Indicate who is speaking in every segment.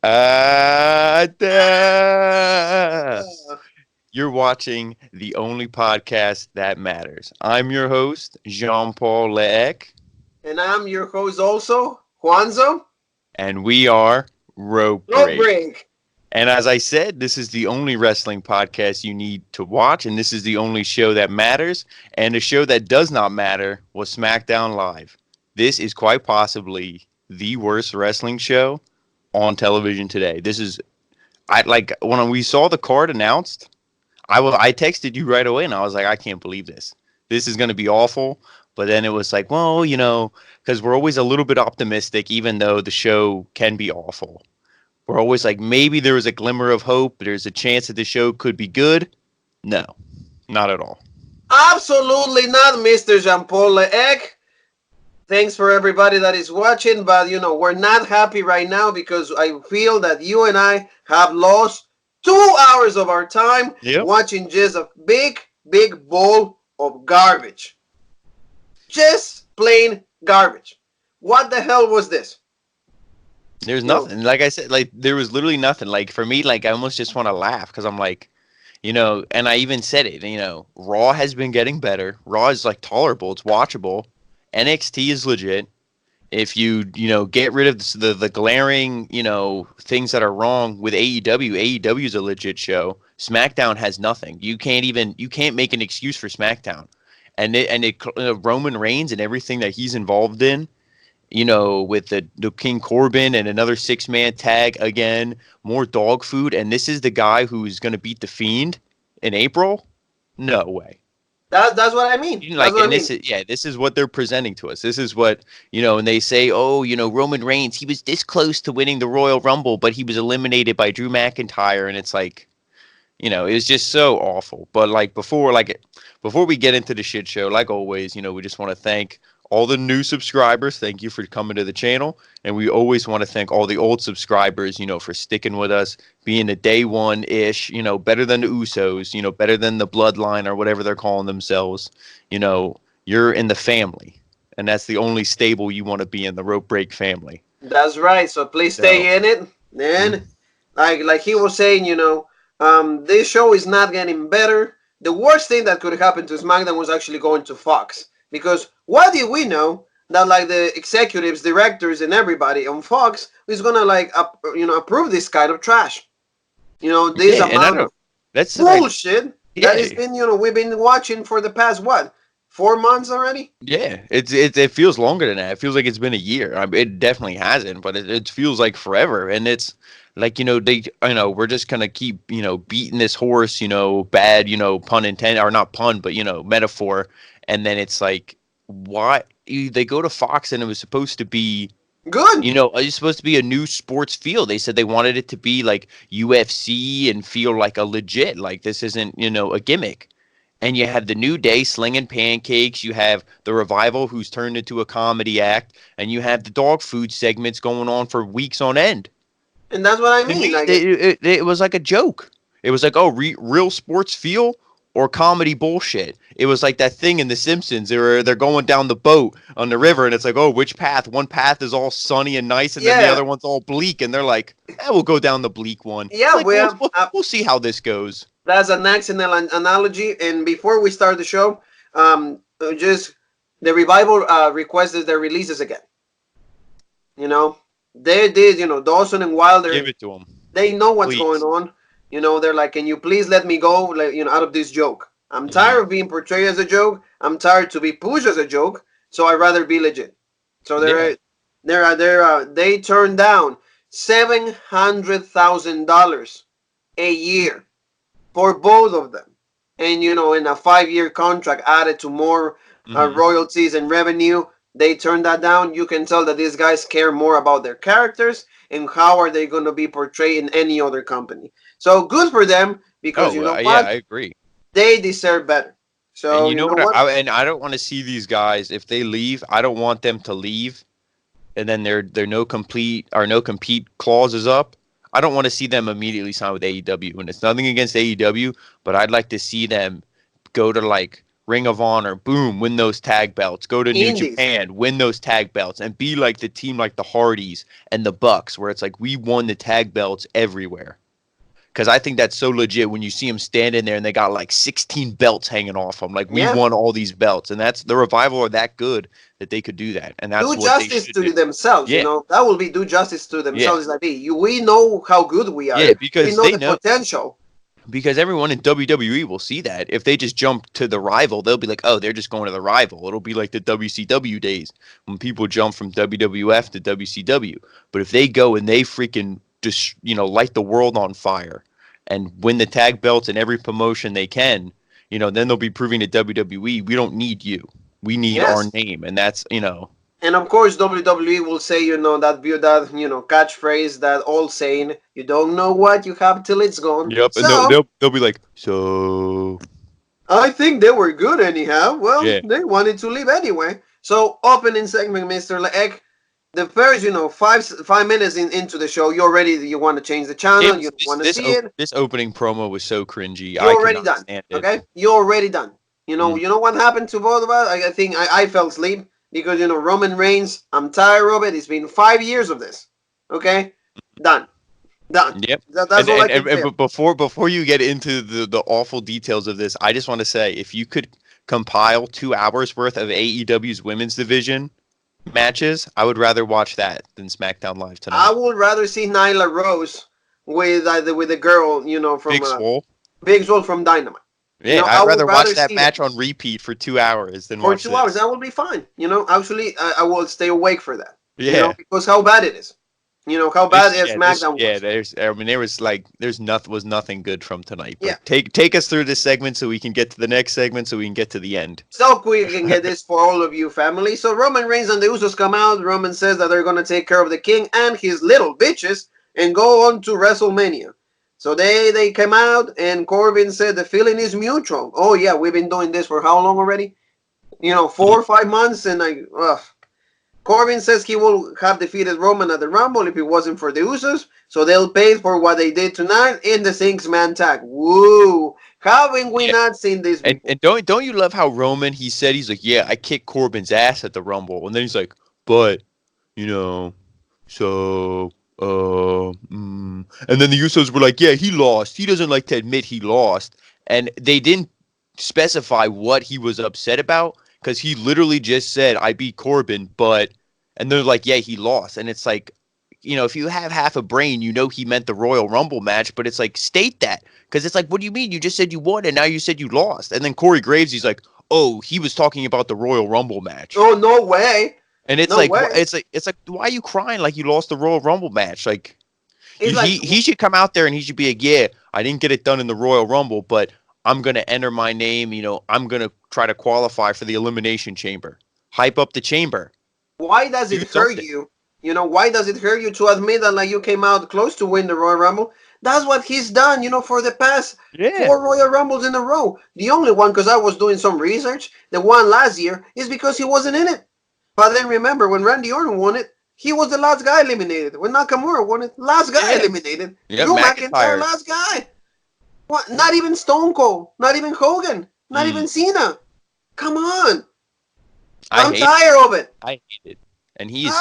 Speaker 1: You're watching the only podcast that matters. I'm your host, Jean-Paul Leek,
Speaker 2: And I'm your host also, Juanzo.
Speaker 1: and we are Rope
Speaker 2: Rope
Speaker 1: Break.
Speaker 2: break.
Speaker 1: And as I said, this is the only wrestling podcast you need to watch, and this is the only show that matters. And a show that does not matter was SmackDown Live. This is quite possibly the worst wrestling show on television today. This is, I like when we saw the card announced. I texted you right away and I was like, I can't believe this. This is going to be awful. But then it was like, well, because we're always a little bit optimistic, even though the show can be awful. We're always like, maybe there was a glimmer of hope. There's a chance that the show could be good. No, not at all.
Speaker 2: Absolutely not, Mr. Jean-Paul Leek. Thanks for everybody that is watching, but we're not happy right now because I feel that you and I have lost 2 hours of our time watching just a big, big bowl of garbage. Just plain garbage. What the hell was this?
Speaker 1: There's nothing. Like I said, like there was literally nothing. Like for me, like I almost just want to laugh because I'm like, and I even said it, Raw has been getting better. Raw is like tolerable. It's watchable. NXT is legit. If you get rid of the glaring things that are wrong with AEW is a legit show. SmackDown has nothing. You can't make an excuse for SmackDown, and Roman Reigns and everything that he's involved in, with the King Corbin and another 6-man tag again, more dog food, and this is the guy who's going to beat the Fiend in April. No way.
Speaker 2: That's what I mean.
Speaker 1: This is what they're presenting to us. This is what, and they say, Roman Reigns, he was this close to winning the Royal Rumble, but he was eliminated by Drew McIntyre, and it's like, it was just so awful. But before we get into the shit show, like always, we just want to thank all the new subscribers. Thank you for coming to the channel. And we always want to thank all the old subscribers, for sticking with us, being a day one-ish, better than the Usos, better than the Bloodline or whatever they're calling themselves. You're in the family. And that's the only stable you want to be in, the Rope Break family.
Speaker 2: That's right. So please stay in it. Then, like he was saying, this show is not getting better. The worst thing that could happen to SmackDown was actually going to Fox. Because what did we know that the executives, directors, and everybody on Fox is gonna approve this kind of trash? This amount of that's bullshit that has been we've been watching for the past 4 months already.
Speaker 1: Yeah, it feels longer than that. It feels like it's been a year. It definitely hasn't, but it feels like forever. And it's like we're just gonna keep beating this horse, bad, pun intended or not pun, but metaphor. And then it's like, why they go to Fox and it was supposed to be
Speaker 2: good.
Speaker 1: It's supposed to be a new sports feel. They said they wanted it to be like UFC and feel like a legit, like this isn't, a gimmick. And you have the New Day slinging pancakes. You have the Revival who's turned into a comedy act. And you have the dog food segments going on for weeks on end.
Speaker 2: And that's what I mean.
Speaker 1: It was like a joke. It was like, real sports feel or comedy bullshit. It was like that thing in The Simpsons. They're going down the boat on the river, and it's like, which path? One path is all sunny and nice, and then the other one's all bleak. And they're like, we'll go down the bleak one.
Speaker 2: Yeah,
Speaker 1: we'll see how this goes.
Speaker 2: That's an excellent analogy. And before we start the show, just the Revival requested their releases again. They did. Dawson and Wilder.
Speaker 1: Give it to them.
Speaker 2: They know what's going on. They're like, can you please let me go, out of this joke? I'm tired of being portrayed as a joke. I'm tired to be pushed as a joke. So I'd rather be legit. So they turned down $700,000 a year for both of them, and in a 5-year contract added to more royalties and revenue. They turned that down. You can tell that these guys care more about their characters and how are they going to be portrayed in any other company. So good for them because what?
Speaker 1: Yeah, I agree.
Speaker 2: They deserve better. So
Speaker 1: and what? I don't want to see these guys if they leave. I don't want them to leave, and then their no compete clause is up. I don't want to see them immediately sign with AEW, and it's nothing against AEW, but I'd like to see them go to Ring of Honor, boom, win those tag belts. Go to New
Speaker 2: Indies.
Speaker 1: Japan, win those tag belts, and be like the team like the Hardys and the Bucks, where it's like we won the tag belts everywhere. Because I think that's so legit when you see them standing there and they got like 16 belts hanging off them. Like, we won all these belts. And that's the Revival are that good that they could do that. And that's
Speaker 2: do
Speaker 1: what
Speaker 2: justice
Speaker 1: they should
Speaker 2: to
Speaker 1: do.
Speaker 2: themselves.
Speaker 1: Yeah.
Speaker 2: You know, that will be do justice to themselves.
Speaker 1: Yeah.
Speaker 2: It's like, we know how good we are.
Speaker 1: Yeah, because
Speaker 2: we know
Speaker 1: they
Speaker 2: the
Speaker 1: know
Speaker 2: potential.
Speaker 1: Because everyone in WWE will see that. If they just jump to the Rival, they'll be like, oh, they're just going to the Rival. It'll be like the WCW days when people jump from WWF to WCW. But if they go and they freaking just, light the world on fire and win the tag belts in every promotion they can, then they'll be proving to WWE, we don't need you. We need our name. And that's,
Speaker 2: And of course, WWE will say, that catchphrase, that old saying, you don't know what you have till it's gone.
Speaker 1: Yep,
Speaker 2: so,
Speaker 1: and they'll be like, so...
Speaker 2: I think they were good anyhow. Well, they wanted to leave anyway. So, opening segment, Mr. Egg. The first, 5 minutes into the show, you want to change the channel, you want to see it.
Speaker 1: This opening promo was so cringy.
Speaker 2: You're already done, okay? You're already done. You know what happened to both of us? I think I fell asleep because, Roman Reigns, I'm tired of it. It's been 5 years of this, okay? Done.
Speaker 1: Yep.
Speaker 2: That's all I can say.
Speaker 1: But before you get into the awful details of this, I just want to say, if you could compile 2 hours worth of AEW's women's division matches, I would rather watch that than SmackDown Live tonight.
Speaker 2: I would rather see Nyla Rose with the girl, from Big Swole from Dynamite.
Speaker 1: Yeah, I'd rather watch that match on repeat for 2 hours than watch
Speaker 2: 2 hours. That would be fine. Actually, I will stay awake for that.
Speaker 1: Yeah,
Speaker 2: because how bad it is. How bad SmackDown was.
Speaker 1: Yeah, there was nothing good from tonight. But take us through this segment so we can get to the next segment so we can get to the end.
Speaker 2: So quick we can get this for all of you family. So Roman Reigns and the Usos come out. Roman says that they're going to take care of the king and his little bitches and go on to WrestleMania. So they came out and Corbin said the feeling is mutual. Oh yeah, we've been doing this for how long already? 4 or 5 months and Corbin says he will have defeated Roman at the Rumble if it wasn't for the Usos, so they'll pay for what they did tonight in the 6-man tag. Woo! Haven't we not seen this before?
Speaker 1: And don't you love how Roman, he's like, yeah, I kicked Corbin's ass at the Rumble, and then he's like, but, so, and then the Usos were like, yeah, he lost. He doesn't like to admit he lost, and they didn't specify what he was upset about. Because he literally just said, I beat Corbin, and they're like, yeah, he lost. And it's like, if you have half a brain, he meant the Royal Rumble match, but it's like, state that. Because it's like, what do you mean? You just said you won, and now you said you lost. And then Corey Graves, he's like, oh, he was talking about the Royal Rumble match.
Speaker 2: Oh, no way.
Speaker 1: And it's it's like, why are you crying like you lost the Royal Rumble match? Like, he should come out there and he should be like, yeah, I didn't get it done in the Royal Rumble, but I'm going to enter my name, I'm going to try to qualify for the Elimination Chamber. Hype up the chamber.
Speaker 2: Why does it hurt you? Why does it hurt you to admit that you came out close to win the Royal Rumble? That's what he's done, for the past 4 Royal Rumbles in a row. The only one, because I was doing some research, the one last year, is because he wasn't in it. But then remember, when Randy Orton won it, he was the last guy eliminated. When Nakamura won it, last guy eliminated. Drew McIntyre, last guy. What? Not even Stone Cold. Not even Hogan. Not even Cena. Come on. I'm tired of it.
Speaker 1: I hate it. And he's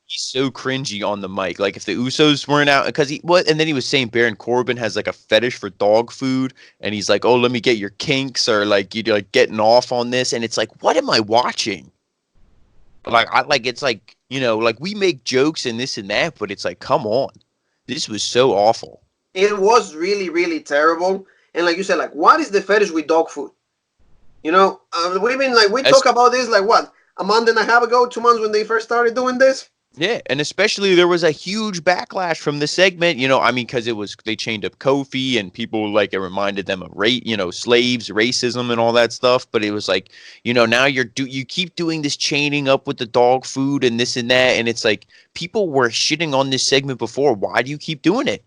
Speaker 1: so cringy on the mic. Like, if the Usos weren't out, because and then he was saying Baron Corbin has like a fetish for dog food, and he's like, oh, let me get your kinks, or like you're like getting off on this, and it's like, what am I watching? It's like, like we make jokes and this and that, but it's like, come on, this was so awful.
Speaker 2: It was really, really terrible. And like you said, what is the fetish with dog food? We talk about this a month and a half ago, 2 months when they first started doing this.
Speaker 1: Yeah, and especially there was a huge backlash from the segment, because they chained up Kofi and people it reminded them of slaves, racism and all that stuff. But it was like, now you keep doing this chaining up with the dog food and this and that, and it's like people were shitting on this segment before. Why do you keep doing it?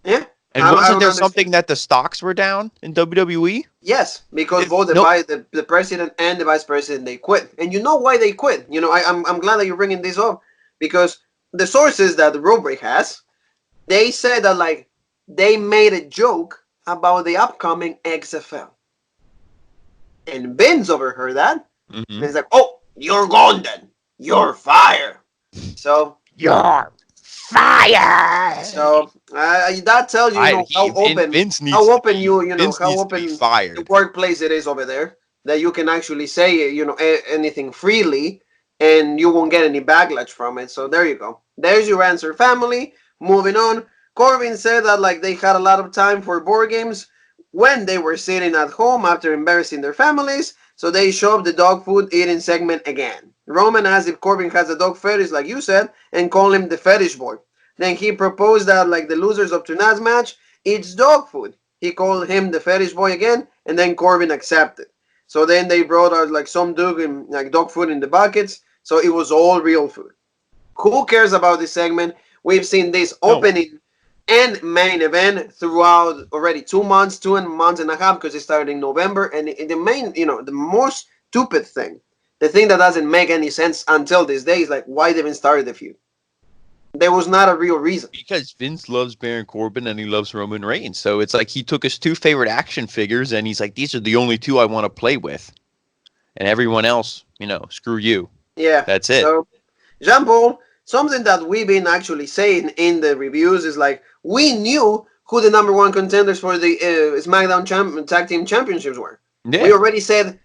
Speaker 2: Yeah.
Speaker 1: And wasn't there something that the stocks were down in WWE?
Speaker 2: Yes, because both the president and the vice president, they quit. And you know why they quit? I'm glad that you're bringing this up. Because the sources that the Road Break has, they said that they made a joke about the upcoming XFL. And Vince overheard that. And
Speaker 1: Mm-hmm.
Speaker 2: he's like, oh, you're gone then. You're fired. So,
Speaker 1: You're fired.
Speaker 2: that tells you, how open,
Speaker 1: Vince needs to be
Speaker 2: how open the
Speaker 1: fired.
Speaker 2: workplace it is over there. That you can actually say, anything freely, and you won't get any backlash from it. So there you go. There's your answer, family. Moving on. Corbin said that like they had a lot of time for board games when they were sitting at home after embarrassing their families. So they show up the dog food eating segment again. Roman asked if Corbin has a dog fetish, like you said, and called him the fetish boy. Then he proposed that like the losers of tonight's match eats dog food. He called him the fetish boy again, and then Corbin accepted. So then they brought out like some dog and like dog food in the buckets. So it was all real food. Who cares about this segment? We've seen this opening and main event throughout already 2 months, 2 months and a half, because it started in November. And the main, the most stupid thing, the thing that doesn't make any sense until this day is like why they even started the feud. There was not a real reason.
Speaker 1: Because Vince loves Baron Corbin and he loves Roman Reigns. So it's like he took his two favorite action figures and he's like, these are the only two I want to play with. And everyone else, screw you.
Speaker 2: Yeah.
Speaker 1: That's it.
Speaker 2: So, Jean Paul, something that we've been actually saying in the reviews is like, we knew who the number one contenders for the SmackDown Tag Team Championships were. Yeah. We already said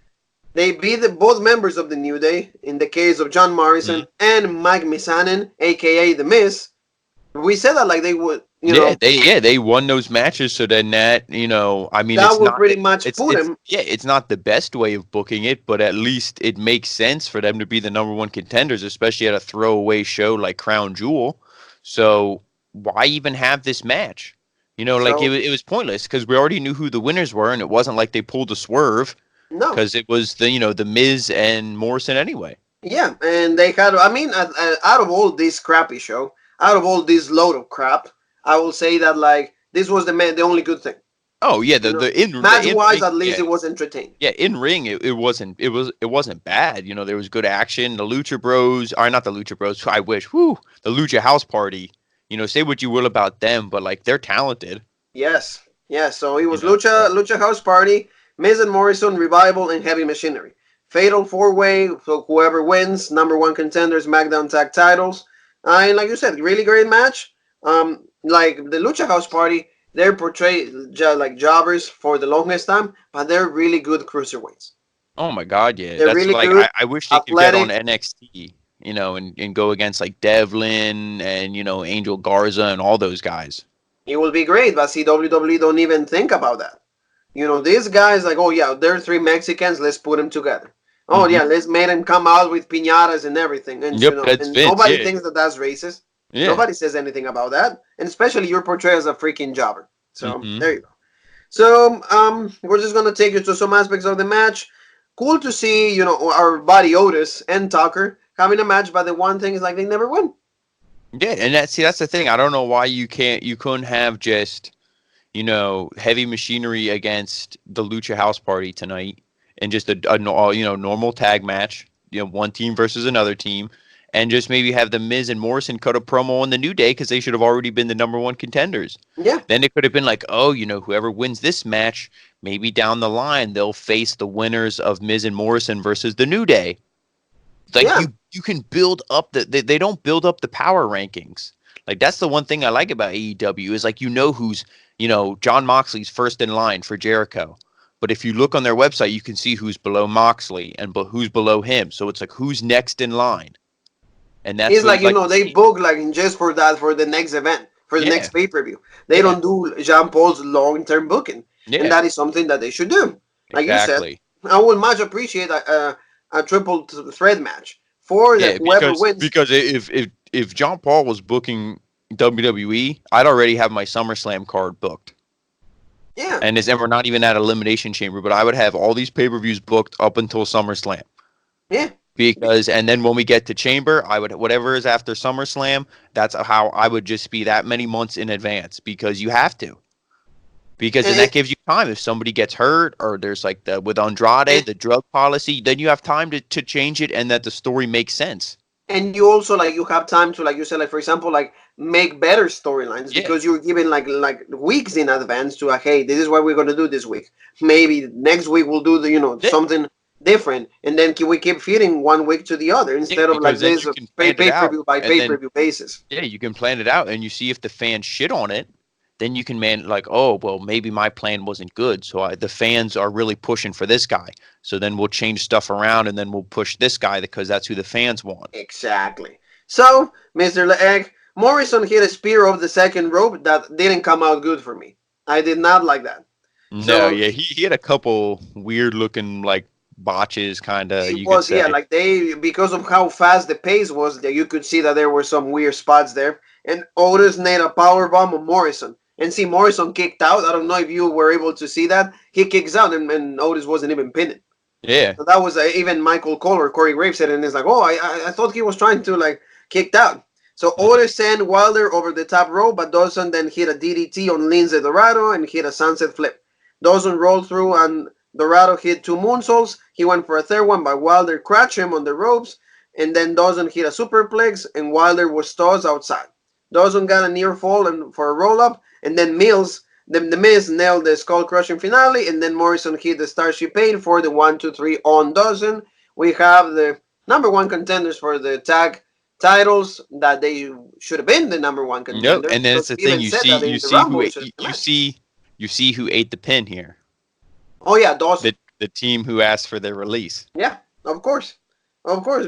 Speaker 2: they beat both members of the New Day, in the case of John Morrison and Mike Mizanin, a.k.a. The Miz. We said that like they would,
Speaker 1: they won those matches, so then that,
Speaker 2: that would pretty much put him.
Speaker 1: Yeah, it's not the best way of booking it, but at least it makes sense for them to be the number one contenders, especially at a throwaway show like Crown Jewel. So why even have this match? It was pointless because we already knew who the winners were, and it wasn't like they pulled a swerve.
Speaker 2: No,
Speaker 1: because it was the Miz and Morrison anyway.
Speaker 2: Yeah, and they had. I mean, out of all this crappy show, out of all this load of crap, I will say that like this was the only good thing.
Speaker 1: Oh yeah,
Speaker 2: match wise, at least it was entertaining.
Speaker 1: Yeah, in ring it wasn't bad. There was good action. The Lucha Bros, or not the Lucha Bros. I wish. The Lucha House Party. Say what you will about them, but like they're talented.
Speaker 2: Yes. So it was Lucha House Party, Miz and Morrison, Revival, and Heavy Machinery. Fatal 4-way, so whoever wins, number one contenders, SmackDown Tag Titles. And like you said, really great match. Like the Lucha House Party, they're portrayed like jobbers for the longest time, but they're really good cruiserweights.
Speaker 1: Oh my God, yeah.
Speaker 2: They're really good.
Speaker 1: I wish they could get on NXT, and go against like Devlin and, Angel Garza and all those guys.
Speaker 2: It will be great, but see, WWE don't even think about that. These guys like, oh yeah, they're three Mexicans, let's put them together. Oh yeah, let's make them come out with piñatas and everything. And, and nobody thinks that that's racist. Yeah. Nobody says anything about that. And especially you're portrayed as a freaking jobber. So there you go. So we're just going to take you to some aspects of the match. Cool to see, our buddy Otis and Tucker having a match, but the one thing is like they never win.
Speaker 1: Yeah, and that's the thing. I don't know why you couldn't have just, Heavy Machinery against the Lucha House Party tonight and just a normal tag match, one team versus another team, and just maybe have the Miz and Morrison cut a promo on the New Day because they should have already been the number one contenders.
Speaker 2: Yeah.
Speaker 1: Then it could have been like, whoever wins this match, maybe down the line they'll face the winners of Miz and Morrison versus the New Day. Like you can build up they don't build up the power rankings. Like that's the one thing I like about AEW is like who's John Moxley's first in line for Jericho. But if you look on their website, you can see who's below Moxley and who's below him. So it's like who's next in line. And that's
Speaker 2: it's like they book like just for the next event, for the next pay-per-view. They don't do Jean Paul's long-term booking. Yeah. And that is something that they should do. Like you said, I would much appreciate a triple threat match for whoever wins.
Speaker 1: Because if John Paul was booking WWE, I'd already have my SummerSlam card booked.
Speaker 2: Yeah.
Speaker 1: And we're not even at Elimination Chamber, but I would have all these pay-per-views booked up until SummerSlam.
Speaker 2: Yeah.
Speaker 1: And then when we get to Chamber, I would, whatever is after SummerSlam, that's how I would just be that many months in advance because you have to. Because then that gives you time. If somebody gets hurt or there's like with Andrade, the drug policy, then you have time to change it and that the story makes sense.
Speaker 2: And you also you have time to, like you said, like for example, like make better storylines
Speaker 1: Yeah,
Speaker 2: because you're given like weeks in advance to hey, this is what we're gonna do this week. Maybe next week we'll do the
Speaker 1: yeah,
Speaker 2: something different, and then we keep feeding one week to the other
Speaker 1: yeah.
Speaker 2: instead of like
Speaker 1: Because then
Speaker 2: this
Speaker 1: you can
Speaker 2: pay
Speaker 1: plan it
Speaker 2: per
Speaker 1: out,
Speaker 2: view by
Speaker 1: and
Speaker 2: pay
Speaker 1: then
Speaker 2: per view basis.
Speaker 1: yeah, you can plan it out, and you see if the fans shit on it. Then you can like, oh well, maybe my plan wasn't good, so the fans are really pushing for this guy. So then we'll change stuff around, and then we'll push this guy because that's who the fans want.
Speaker 2: Exactly. So, Mr. Egg, Morrison hit a spear over the second rope that didn't come out good for me. I did not like that.
Speaker 1: No,
Speaker 2: So
Speaker 1: yeah, he had a couple weird looking like botches, kind of
Speaker 2: it
Speaker 1: you could
Speaker 2: was, yeah,
Speaker 1: say.
Speaker 2: like they, because of how fast the pace was, that you could see that there were some weird spots there. And Otis made a power bomb on Morrison. And see, Morrison kicked out. I don't know if you were able to see that. He kicks out, and Otis wasn't even pinning.
Speaker 1: Yeah,
Speaker 2: So that was even Michael Cole or Corey Graves said it, and it's like, oh, I thought he was trying to like kicked out. So Otis sent Wilder over the top rope, but Dawson then hit a DDT on Lindsay Dorado and hit a sunset flip. Dawson rolled through and Dorado hit two moonsaults. He went for a third one, but Wilder crushed him on the ropes, and then Dawson hit a superplex, and Wilder was tossed outside. Dawson got a near fall and for a roll up, and then the Miz nailed the skull crushing finale, and then Morrison hit the Starship Pain for the 1-2-3 on Dawson. We have the number one contenders for the tag titles that they should have been the number one
Speaker 1: nope.
Speaker 2: contenders.
Speaker 1: And then it's the thing
Speaker 2: Even said that in the Rumble should have been.
Speaker 1: you see who ate the pin here.
Speaker 2: Oh yeah, Dawson.
Speaker 1: The team who asked for their release.
Speaker 2: Yeah, of course,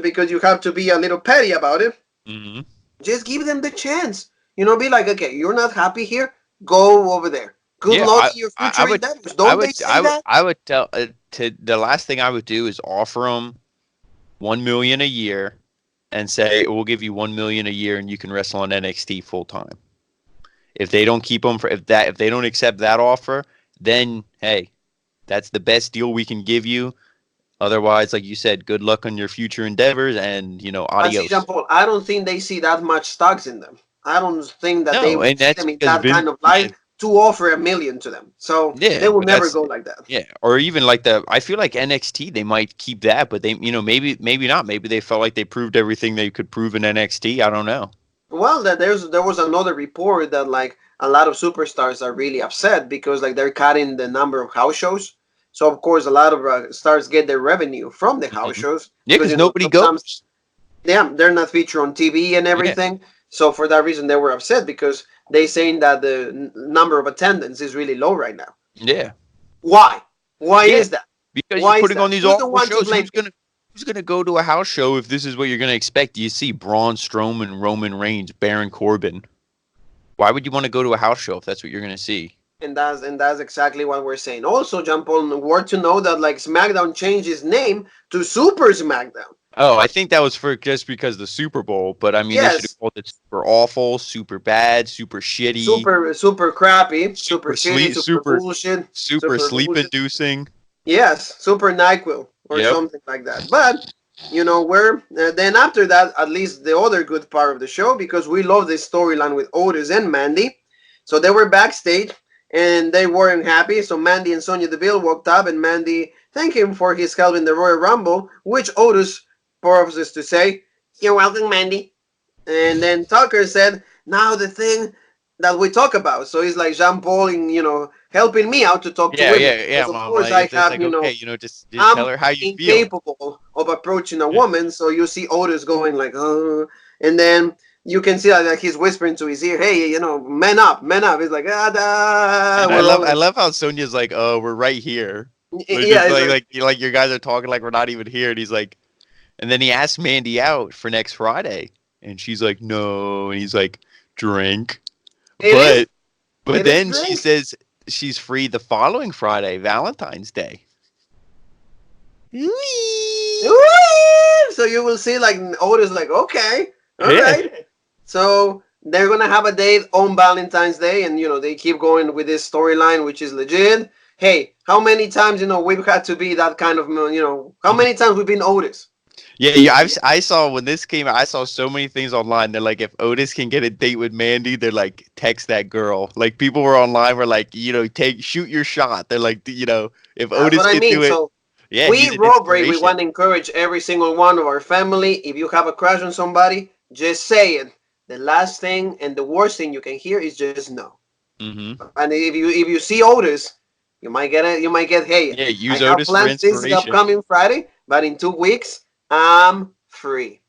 Speaker 2: because you have to be a little petty about it.
Speaker 1: Mm-hmm.
Speaker 2: Just give them the chance. Be like, okay, you're not happy here. Go over there. Good
Speaker 1: Yeah,
Speaker 2: luck to your future endeavors. Don't they say that?
Speaker 1: I would tell to the last thing I would do is offer them $1 million a year and say we'll give you $1 million a year and you can wrestle on NXT full time. If they don't keep them if they don't accept that offer, then hey, that's the best deal we can give you. Otherwise, like you said, good luck on your future endeavors and adios.
Speaker 2: Jean-Paul, I don't think they see that much stocks in them. I don't think that they
Speaker 1: No,
Speaker 2: would
Speaker 1: and
Speaker 2: see
Speaker 1: that's
Speaker 2: them in
Speaker 1: because
Speaker 2: that kind of light to offer $1 million to them. So they will never go like that.
Speaker 1: Yeah, or even like I feel like NXT, they might keep that, but they, maybe not. Maybe they felt like they proved everything they could prove in NXT. I don't know.
Speaker 2: Well, there was another report that like a lot of superstars are really upset because like they're cutting the number of house shows. So of course, a lot of stars get their revenue from the house shows.
Speaker 1: Yeah, because nobody goes.
Speaker 2: Yeah, they're not featured on TV and everything. Yeah. So for that reason, they were upset because they saying that the number of attendance is really low right now.
Speaker 1: Yeah.
Speaker 2: Why? Why is that?
Speaker 1: Because you're putting on these awful shows. Who's gonna go to a house show if this is what you're gonna expect? You see Braun Strowman, Roman Reigns, Baron Corbin. Why would you want to go to a house show if that's what you're gonna see?
Speaker 2: And that's exactly what we're saying. Also, Jean-Paul, word to know that like SmackDown changed its name to Super SmackDown.
Speaker 1: Oh, I think that was for just because the Super Bowl, but I mean, they should have called it super awful, super bad, super shitty,
Speaker 2: super crappy, super shitty, super bullshit,
Speaker 1: super sleep-inducing.
Speaker 2: Yes, super NyQuil or something like that. But then after that, at least the other good part of the show, because we love this storyline with Otis and Mandy. So they were backstage and they weren't happy. So Mandy and Sonya Deville walked up, and Mandy thanked him for his help in the Royal Rumble, which Otis purposes to say, "You're welcome, Mandy." And then Tucker said, "Now the thing that we talk about." So he's like Jean-Paul, helping me out to talk to women.
Speaker 1: Yeah.
Speaker 2: Of course, I have,
Speaker 1: okay, just tell her how you feel.
Speaker 2: Incapable of approaching a woman. So you see Otis going like, and then you can see like he's whispering to his ear, "Hey, man up, man up." He's like,
Speaker 1: I love how Sonya's like, "Oh, we're right here." Yeah, like your guys are talking like we're not even here, and he's like. And then he asked Mandy out for next Friday, and she's like, "No," and he's like, "Drink." But then she says she's free the following Friday, Valentine's Day.
Speaker 2: So you will see like Otis like, okay, all right. So they're gonna have a date on Valentine's Day, and they keep going with this storyline, which is legit. Hey, how many times we've had to be that kind of how many times we've been Otis?
Speaker 1: Yeah. I saw when this came out, I saw so many things online. They're like, if Otis can get a date with Mandy, they're like, text that girl. Like people were online were like, shoot your shot. They're like, if Otis can do it.
Speaker 2: So we Raw Break, we want to encourage every single one of our family. If you have a crush on somebody, just say it. the last thing and the worst thing you can hear is just no.
Speaker 1: Mm-hmm.
Speaker 2: And if you see Otis, you might get hey,
Speaker 1: Yeah,
Speaker 2: I
Speaker 1: use
Speaker 2: have
Speaker 1: Otis for
Speaker 2: plans this
Speaker 1: inspiration.
Speaker 2: upcoming Friday, but in 2 weeks I'm free.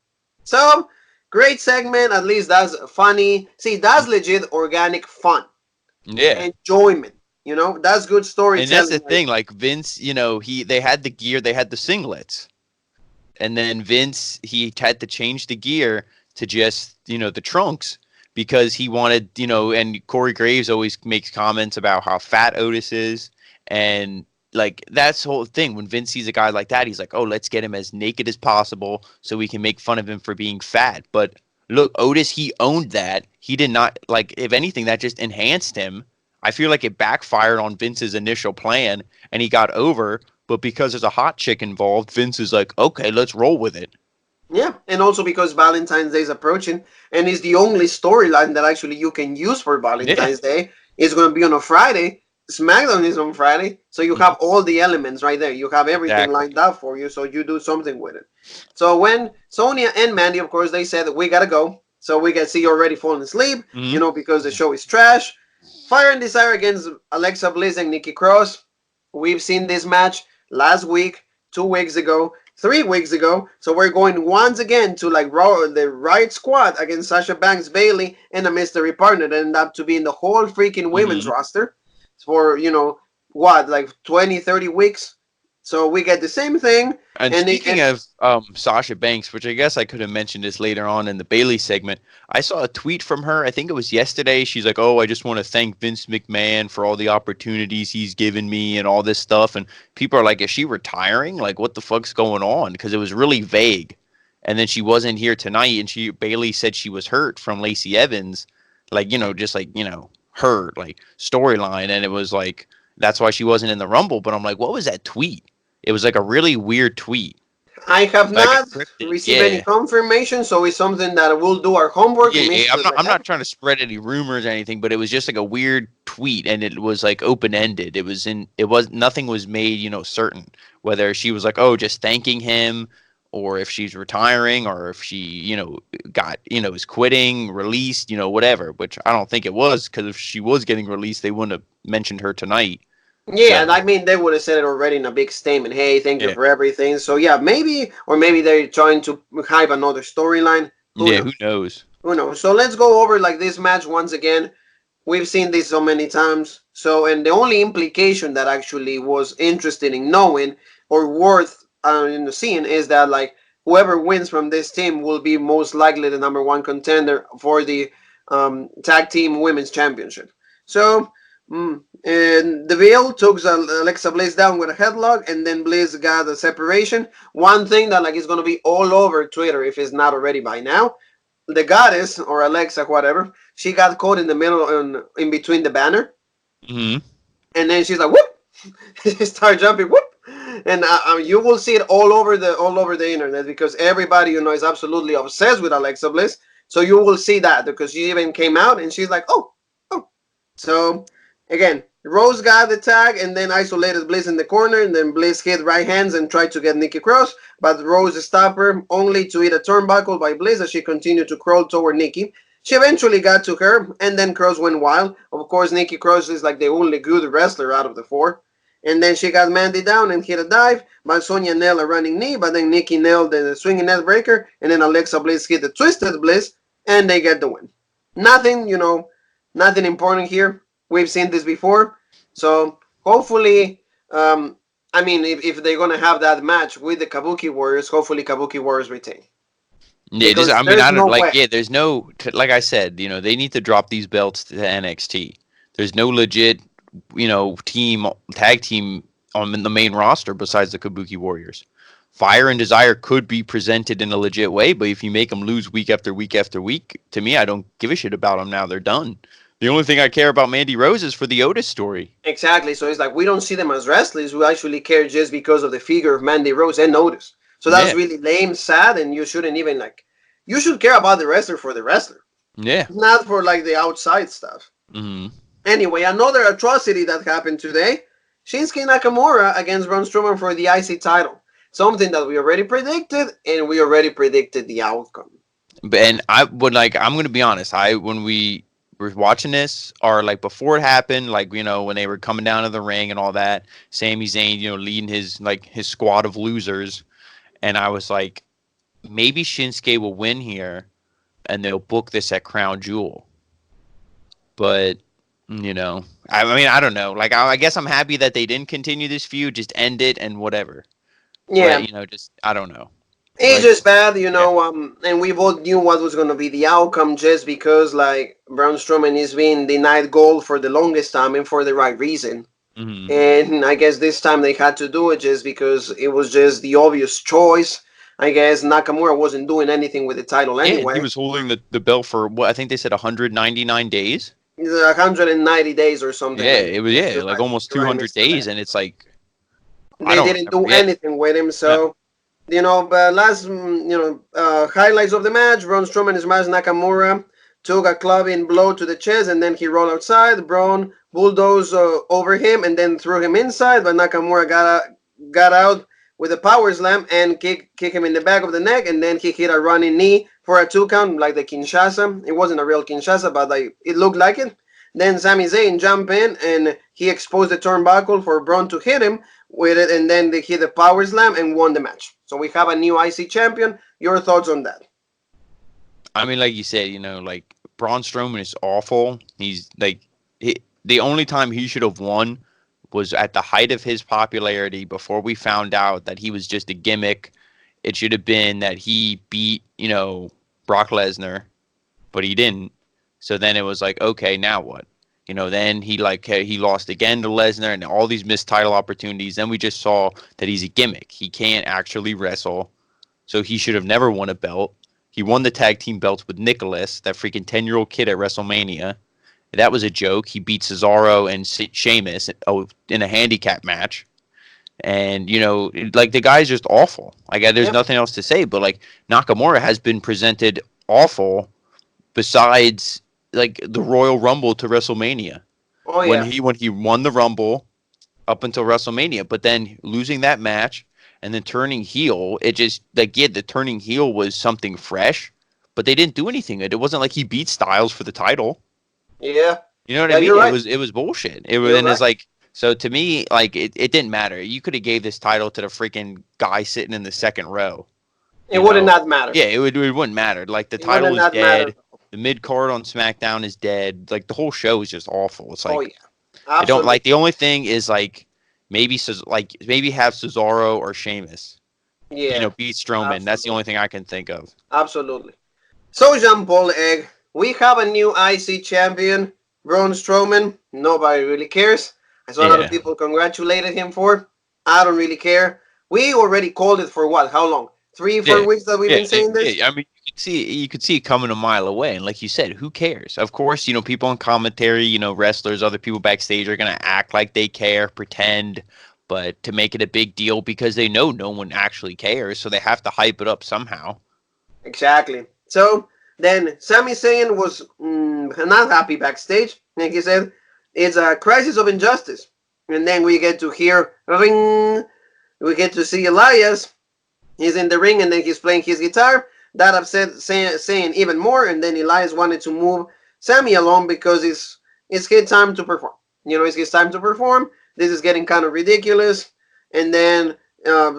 Speaker 2: So great segment. At least that's funny. See, that's legit organic fun,
Speaker 1: Yeah.
Speaker 2: enjoyment. That's good
Speaker 1: And that's the
Speaker 2: storytelling.
Speaker 1: thing, like Vince, they had the gear, they had the singlets. And then Vince, he had to change the gear to just, the trunks because he wanted, and Corey Graves always makes comments about how fat Otis is. And like that's the whole thing. When Vince sees a guy like that, he's like, oh, let's get him as naked as possible so we can make fun of him for being fat. But look, Otis, he owned that. He did not, like, if anything, that just enhanced him. I feel like it backfired on Vince's initial plan and he got over, but because there's a hot chick involved, Vince is like, okay, let's roll with it.
Speaker 2: Yeah, and also because Valentine's Day is approaching, and it's the only storyline that actually you can use for
Speaker 1: Yeah.
Speaker 2: Valentine's Day. It's going to be on a Friday. SmackDown is on Friday, so you have all the elements right there. You have everything
Speaker 1: Exactly.
Speaker 2: lined up for you, so you do something with it. So when Sonya and Mandy, of course, they said we gotta go, so we can see you already falling asleep,
Speaker 1: Hmm.
Speaker 2: because the show is trash. Fire and Desire against Alexa Bliss and Nikki Cross. We've seen this match last week, 2 weeks ago, 3 weeks ago. So we're going once again to like the Riot Squad against Sasha Banks, Bayley, and a mystery partner that ended up to be in the whole freaking women's
Speaker 1: Hmm.
Speaker 2: roster for, what, like 20, 30 weeks. So we get the same thing.
Speaker 1: And
Speaker 2: And
Speaker 1: speaking of Sasha Banks, which I guess I could have mentioned this later on in the Bayley segment, I saw a tweet from her. I think it was yesterday. She's like, "Oh, I just want to thank Vince McMahon for all the opportunities he's given me and all this stuff." And people are like, "Is she retiring? Like, what the fuck's going on?" Because it was really vague. And then she wasn't here tonight, and Bayley said she was hurt from Lacey Evans, like just like hurt like storyline, and it was like that's why she wasn't in the Rumble. But I'm like, what was that tweet? It was like a really weird tweet,
Speaker 2: I have
Speaker 1: like a
Speaker 2: not
Speaker 1: cryptic.
Speaker 2: received any
Speaker 1: Yeah.
Speaker 2: confirmation, so it's something that we'll do our homework,
Speaker 1: Yeah, yeah.
Speaker 2: Mr.
Speaker 1: I'm
Speaker 2: Rehab.
Speaker 1: not trying to spread any rumors or anything, but it was just like a weird tweet and it was like open ended. It was nothing was made, certain whether she was like, oh, just thanking him or if she's retiring or if she, got, is quitting, released, whatever, which I don't think it was because if she was getting released, they wouldn't have mentioned her tonight.
Speaker 2: Yeah, and
Speaker 1: So,
Speaker 2: I mean they would have said it already in a big statement. Hey, thank you
Speaker 1: yeah.
Speaker 2: for everything. So yeah, maybe they're trying to hype another storyline. Who
Speaker 1: Yeah, who
Speaker 2: knows?
Speaker 1: knows?
Speaker 2: Who knows? So let's go over like this match once again. We've seen this so many times. So and the only implication that actually was interesting in knowing or worth seeing is that like whoever wins from this team will be most likely the number one contender for the tag team women's championship. So. And the Veil took Alexa Bliss down with a headlock, and then Bliss got a separation. One thing that like is gonna be all over Twitter if it's not already by now. The goddess or Alexa, whatever, she got caught in the middle in between the banner,
Speaker 1: Hmm.
Speaker 2: and then she's like, "Whoop!" She started jumping, "Whoop!" And you will see it all over the internet because everybody is absolutely obsessed with Alexa Bliss. So you will see that because she even came out and she's like, "Oh, oh." So again, Rose got the tag and then isolated Bliss in the corner, and then Bliss hit right hands and tried to get Nikki Cross, but Rose stopped her only to hit a turnbuckle by Bliss as she continued to crawl toward Nikki. She eventually got to her, and then Cross went wild. Of course, Nikki Cross is like the only good wrestler out of the four. And then she got Mandy down and hit a dive, but Sonya nailed a running knee, but then Nikki nailed the swinging net breaker, and then Alexa Bliss hit the twisted Bliss, and they get the win. Nothing, nothing important here. We've seen this before. So hopefully, I mean, if they're going to have that match with the Kabuki Warriors, hopefully Kabuki Warriors retain.
Speaker 1: Yeah, just
Speaker 2: Because
Speaker 1: I mean,
Speaker 2: there's
Speaker 1: I don't
Speaker 2: no
Speaker 1: like.
Speaker 2: way.
Speaker 1: Yeah, there's no like I said, they need to drop these belts to NXT. There's no legit, tag team on the main roster besides the Kabuki Warriors. Fire and Desire could be presented in a legit way, but if you make them lose week after week after week, to me, I don't give a shit about them now. They're done. The only thing I care about Mandy Rose is for the Otis story.
Speaker 2: Exactly. So it's like we don't see them as wrestlers. We actually care just because of the figure of Mandy Rose and Otis. So that's
Speaker 1: Yeah,
Speaker 2: really lame, sad, and you shouldn't even like. You should care about the wrestler for the wrestler,
Speaker 1: yeah.
Speaker 2: not for like the outside stuff.
Speaker 1: Hmm.
Speaker 2: Anyway, another atrocity that happened today: Shinsuke Nakamura against Braun Strowman for the IC title. Something that we already predicted, and we already predicted the outcome.
Speaker 1: But and I would like I'm gonna be honest. When we were watching this, or like before it happened, like when they were coming down to the ring and all that, Sami Zayn, leading his squad of losers, and I was like, maybe Shinsuke will win here, and they'll book this at Crown Jewel. But I mean, I don't know. Like, I guess I'm happy that they didn't continue this feud, just end it and whatever.
Speaker 2: Yeah.
Speaker 1: But just I don't know.
Speaker 2: It's
Speaker 1: Like,
Speaker 2: just bad,
Speaker 1: yeah,
Speaker 2: and we both knew what was going to be the outcome just because, like, Braun Strowman is being denied gold for the longest time and for the right reason.
Speaker 1: hmm
Speaker 2: And I guess this time they had to do it just because it was just the obvious choice. I guess Nakamura wasn't doing anything with the title
Speaker 1: yeah. And he
Speaker 2: anyway.
Speaker 1: was holding the belt for what I think they said 199 days.
Speaker 2: 190 days or something
Speaker 1: Yeah,
Speaker 2: like
Speaker 1: it was
Speaker 2: that. You're
Speaker 1: like
Speaker 2: right.
Speaker 1: almost
Speaker 2: You're right,
Speaker 1: 200
Speaker 2: Mr.
Speaker 1: days,
Speaker 2: Man.
Speaker 1: and it's like I
Speaker 2: They
Speaker 1: don't
Speaker 2: didn't do
Speaker 1: remember. Yeah,
Speaker 2: anything with him,
Speaker 1: yeah.
Speaker 2: so but last highlights of the match: Braun Strowman smashed Nakamura, took a clubbing blow to the chest, and then he rolled outside. Braun bulldozed over him and then threw him inside, but Nakamura got out with a power slam and kick him in the back of the neck, and then he hit a running knee for a 2 count, like the Kinshasa. It wasn't a real Kinshasa, but like it looked like it. Then Sami Zayn jumped in and he exposed the turnbuckle for Braun to hit him with it, and then they hit the power slam and won the match. So we have a new IC champion. Your thoughts on that?
Speaker 1: I mean, like you said, like Braun Strowman is awful. He's like the only time he should have won was at the height of his popularity before we found out that he was just a gimmick. It should have been that he beat, Brock Lesnar, but he didn't. So then it was like, okay, now what? Then he lost again to Lesnar and all these missed title opportunities. Then we just saw that he's a gimmick. He can't actually wrestle. So he should have never won a belt. He won the tag team belts with Nicholas, that freaking 10-year-old kid at WrestleMania. That was a joke. He beat Cesaro and Sheamus in a handicap match. And, like the guy's just awful. Like, there's
Speaker 2: Yep.
Speaker 1: nothing else to say. But, like, Nakamura has been presented awful besides, like, the Royal Rumble to WrestleMania.
Speaker 2: Oh
Speaker 1: When
Speaker 2: yeah.
Speaker 1: he won the Rumble up until WrestleMania. But then losing that match and then turning heel, it just, like, yeah, the turning heel was something fresh. But they didn't do anything. It wasn't like he beat Styles for the title.
Speaker 2: Yeah.
Speaker 1: You know what I
Speaker 2: Yeah.
Speaker 1: mean?
Speaker 2: You're right.
Speaker 1: It was bullshit. It was
Speaker 2: You're
Speaker 1: and it's
Speaker 2: right.
Speaker 1: like so to me, like it didn't matter. You could have gave this title to the freaking guy sitting in the second row.
Speaker 2: It
Speaker 1: You
Speaker 2: would
Speaker 1: know?
Speaker 2: not matter.
Speaker 1: Yeah, it wouldn't matter. Like the
Speaker 2: It would
Speaker 1: title is
Speaker 2: not matter.
Speaker 1: dead. The mid card on SmackDown is dead. Like the whole show is just awful. It's
Speaker 2: Oh
Speaker 1: like
Speaker 2: yeah.
Speaker 1: I don't
Speaker 2: Absolutely.
Speaker 1: like the only thing is like maybe have Cesaro or Sheamus.
Speaker 2: Yeah.
Speaker 1: Beat Strowman. That's the
Speaker 2: Absolutely.
Speaker 1: only thing I can think of.
Speaker 2: Absolutely. So Jean Paul Egg, we have a new IC champion, Braun Strowman. Nobody really cares. I saw a lot of
Speaker 1: Yeah.
Speaker 2: people congratulated him for. I don't really care. We already called it for what? How long? Three,
Speaker 1: Yeah,
Speaker 2: 4 weeks that we've
Speaker 1: yeah,
Speaker 2: been saying this?
Speaker 1: yeah. I mean, you could see it coming a mile away, and like you said, who cares? Of course, people on commentary, wrestlers, other people backstage are gonna act like they care, pretend, but to make it a big deal because they know no one actually cares, so they have to hype it up somehow.
Speaker 2: Exactly. So then Sami Zayn was not happy backstage, and he said, "It's a crisis of injustice." And then we get to hear ring. We get to see Elias. He's in the ring, and then he's playing his guitar. That upset Zayn even more, and then Elias wanted to move Sami along because it's his time to perform. It's his time to perform. This is getting kind of ridiculous. And then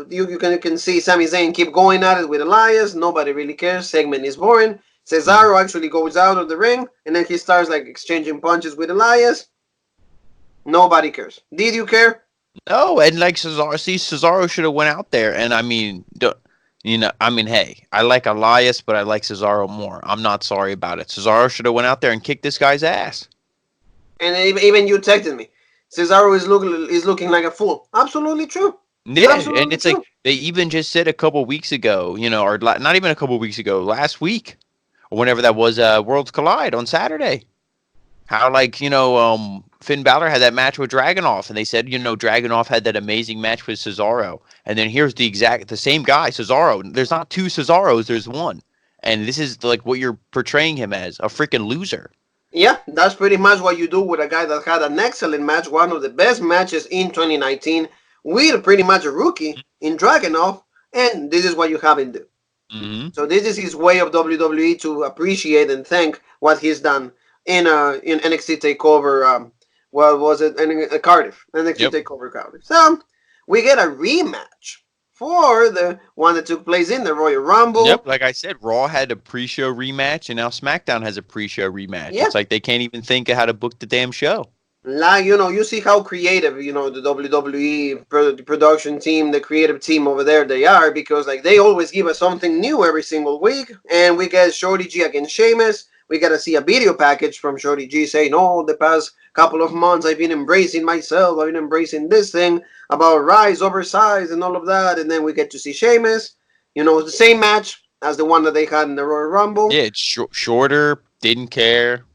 Speaker 2: you can see Sami Zayn keep going at it with Elias. Nobody really cares. Segment is boring.
Speaker 1: Mhm.
Speaker 2: Cesaro actually goes out of the ring, and then he starts like exchanging punches with Elias. Nobody cares. Did you care?
Speaker 1: No, and like Cesaro should have went out there, and I mean, I mean, hey, I like Elias, but I like Cesaro more. I'm not sorry about it. Cesaro should have went out there and kicked this guy's ass.
Speaker 2: And even you texted me. Cesaro is looking like a fool. Absolutely true.
Speaker 1: Yeah, and
Speaker 2: Absolutely
Speaker 1: it's like
Speaker 2: true.
Speaker 1: they even just said a couple weeks ago, or not even a couple weeks ago, last week or whenever that was, Worlds Collide on Saturday. How like Finn Balor had that match with Dragunov, and they said Dragunov had that amazing match with Cesaro, and then here's the same guy Cesaro. There's not two Cesaros, there's one, and this is like what you're portraying him as, a freaking loser.
Speaker 2: Yeah, that's pretty much what you do with a guy that had an excellent match, one of the best matches in 2019, with pretty much a rookie in Dragunov, and this is what you have him do.
Speaker 1: Mm-hmm.
Speaker 2: So this is his way of WWE to appreciate and thank what he's done in NXT Takeover. What was it? Cardiff, NXT
Speaker 1: Yep.
Speaker 2: Takeover Cardiff. So we get a rematch for the one that took place in the Royal
Speaker 1: Yep.
Speaker 2: Rumble.
Speaker 1: Like I said, Raw had a pre-show rematch, and now SmackDown has a pre-show rematch.
Speaker 2: Yeah,
Speaker 1: It's like they can't even think of how to book the damn show.
Speaker 2: like you see how creative the WWE production team, the creative team over there, they are, because like they always give us something new every single week, and we get Shorty G against Sheamus. We got to see a video package from Shorty G saying, "Oh, the past couple of months I've been embracing myself. I've been embracing this thing about rise over size and all of that." And then we get to see Sheamus. The same match as the one that they had in the Royal Rumble.
Speaker 1: Yeah, it's shorter. Didn't care.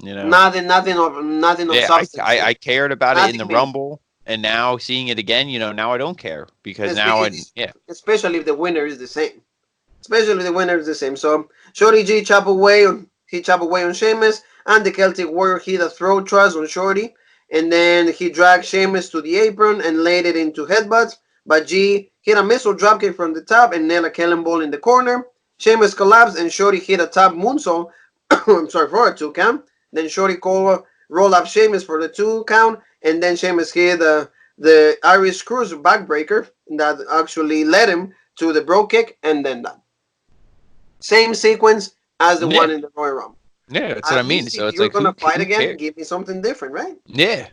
Speaker 1: You know.
Speaker 2: Nothing of
Speaker 1: Yeah,
Speaker 2: substance to
Speaker 1: I
Speaker 2: it.
Speaker 1: cared about it in the
Speaker 2: Nothing meaningful.
Speaker 1: Rumble, and now seeing it again, now I don't care because now I
Speaker 2: Espe-
Speaker 1: yeah
Speaker 2: Especially if the winner is the same. Especially if the winner is the same. So Shorty G chop away on Sheamus, and the Celtic Warrior hit a throat thrust on Shorty, and then he dragged Sheamus to the apron and laid it into headbutts. But G hit a missile dropkick from the top and nailed a cannonball in the corner. Sheamus collapsed and Shorty hit a top moonsault. I'm sorry, for a 2 count. Then Shorty rolled up Sheamus for the 2 count, and then Sheamus hit the Irish Screws backbreaker that actually led him to the bro kick, and then that. Same sequence as the
Speaker 1: yeah
Speaker 2: one in the Royal Rumble.
Speaker 1: yeah that's what I
Speaker 2: At
Speaker 1: mean.
Speaker 2: least
Speaker 1: So
Speaker 2: if
Speaker 1: it's
Speaker 2: you're
Speaker 1: like
Speaker 2: gonna fight
Speaker 1: who
Speaker 2: again,
Speaker 1: cares?
Speaker 2: give me something different, right?
Speaker 1: Yeah,